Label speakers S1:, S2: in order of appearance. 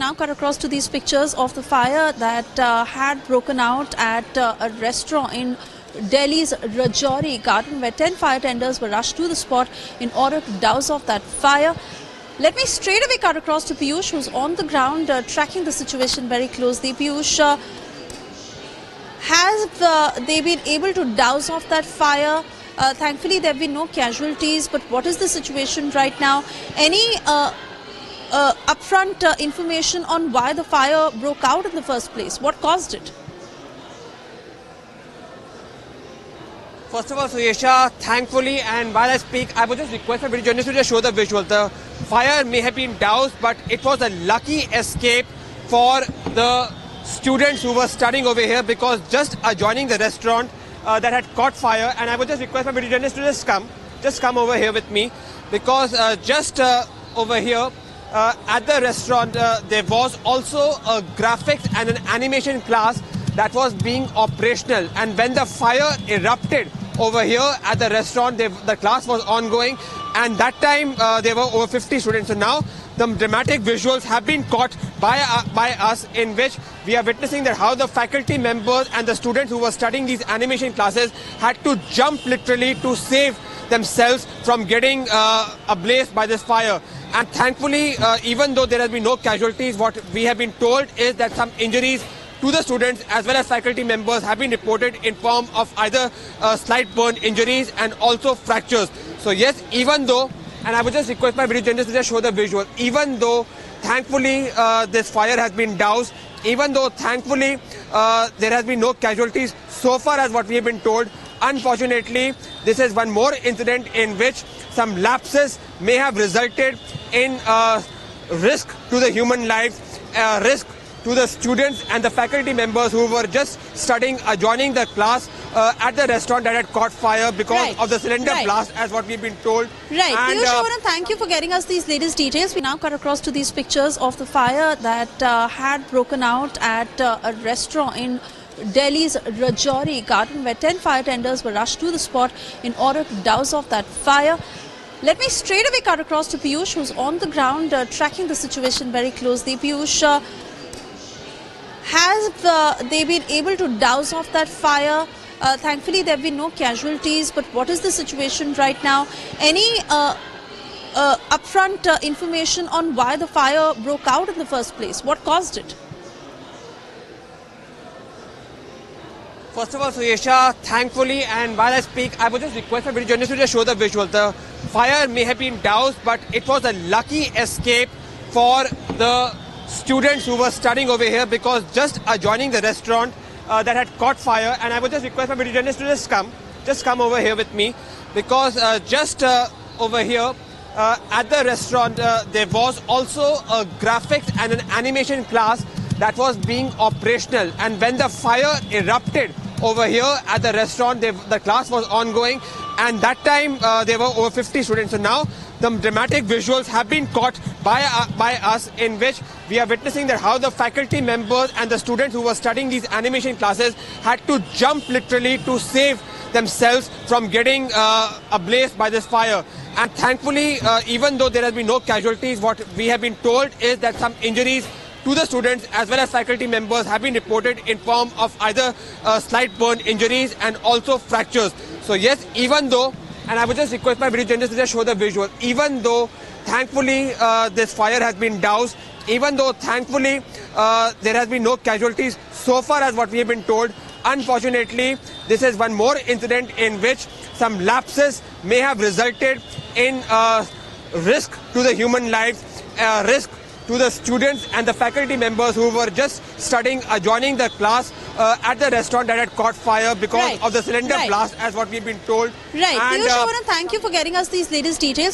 S1: now cut across to these pictures of the fire that had broken out at a restaurant in Delhi's Rajouri garden, where 10 fire tenders were rushed to the spot in order to douse off that fire. Let me straight away cut across to Piyush, who's on the ground tracking the situation very closely. Piyush, have they been able to douse off that fire? Thankfully, there have been no casualties, but what is the situation right now? Any upfront information on why the fire broke out in the first place? What caused it?
S2: First of all, Suyesha, thankfully, and while I speak, I would just request my video journalist to just show the visual. The fire may have been doused, but it was a lucky escape for the students who were studying over here, because just adjoining the restaurant that had caught fire. And I would just request my video journalist to just come over here with me, because just over here at the restaurant there was also a graphics and an animation class that was being operational, and when the fire erupted over here at the restaurant, the class was ongoing, and that time there were over 50 students. So now the dramatic visuals have been caught by us, in which we are witnessing that how the faculty members and the students who were studying these animation classes had to jump literally to save themselves from getting ablaze by this fire. And thankfully, even though there has been no casualties, what we have been told is that some injuries to the students as well as faculty members have been reported in form of either slight burn injuries and also fractures. So yes, even though, and I would just request my video journalist to just show the visual, even though thankfully this fire has been doused, even though thankfully there has been no casualties so far as what we have been told, unfortunately this is one more incident in which some lapses may have resulted in risk to the human life, risk to the students and the faculty members who were just studying adjoining the class at the restaurant that had caught fire because of the cylinder blast, as what we've been told.
S1: Right. Piyush, I want to thank you for getting us these latest details. We now cut across to these pictures of the fire that had broken out at a restaurant in Delhi's Rajouri garden, where 10 fire tenders were rushed to the spot in order to douse off that fire. Let me straight away cut across to Piyush, who's on the ground tracking the situation very closely. Piyush, have they been able to douse off that fire? Thankfully, there have been no casualties, but what is the situation right now? Any upfront information on why the fire broke out in the first place? What caused it?
S2: First of all, Suyesha, thankfully, and while I speak, I would just request my video journalist to just show the visual. The fire may have been doused, but it was a lucky escape for the students who were studying over here, because just adjoining the restaurant that had caught fire. And I would just request my video journalist to just come over here with me, because just over here at the restaurant there was also a graphics and an animation class that was being operational, and when the fire erupted over here at the restaurant, the class was ongoing, and that time there were over 50 students. So now the dramatic visuals have been caught by us, in which we are witnessing that how the faculty members and the students who were studying these animation classes had to jump literally to save themselves from getting ablaze by this fire. And thankfully, even though there has been no casualties, what we have been told is that some injuries to the students as well as faculty members have been reported in form of either slight burn injuries and also fractures. So yes, even though, and I would just request my video journalist to just show the visual, even though thankfully this fire has been doused, even though thankfully there has been no casualties so far as what we have been told, unfortunately this is one more incident in which some lapses may have resulted in risk to the human life, risk to the students and the faculty members who were just studying adjoining the class at the restaurant that had caught fire because of the cylinder blast, as what we've been told.
S1: Right. Piyush, I want to thank you for getting us these latest details.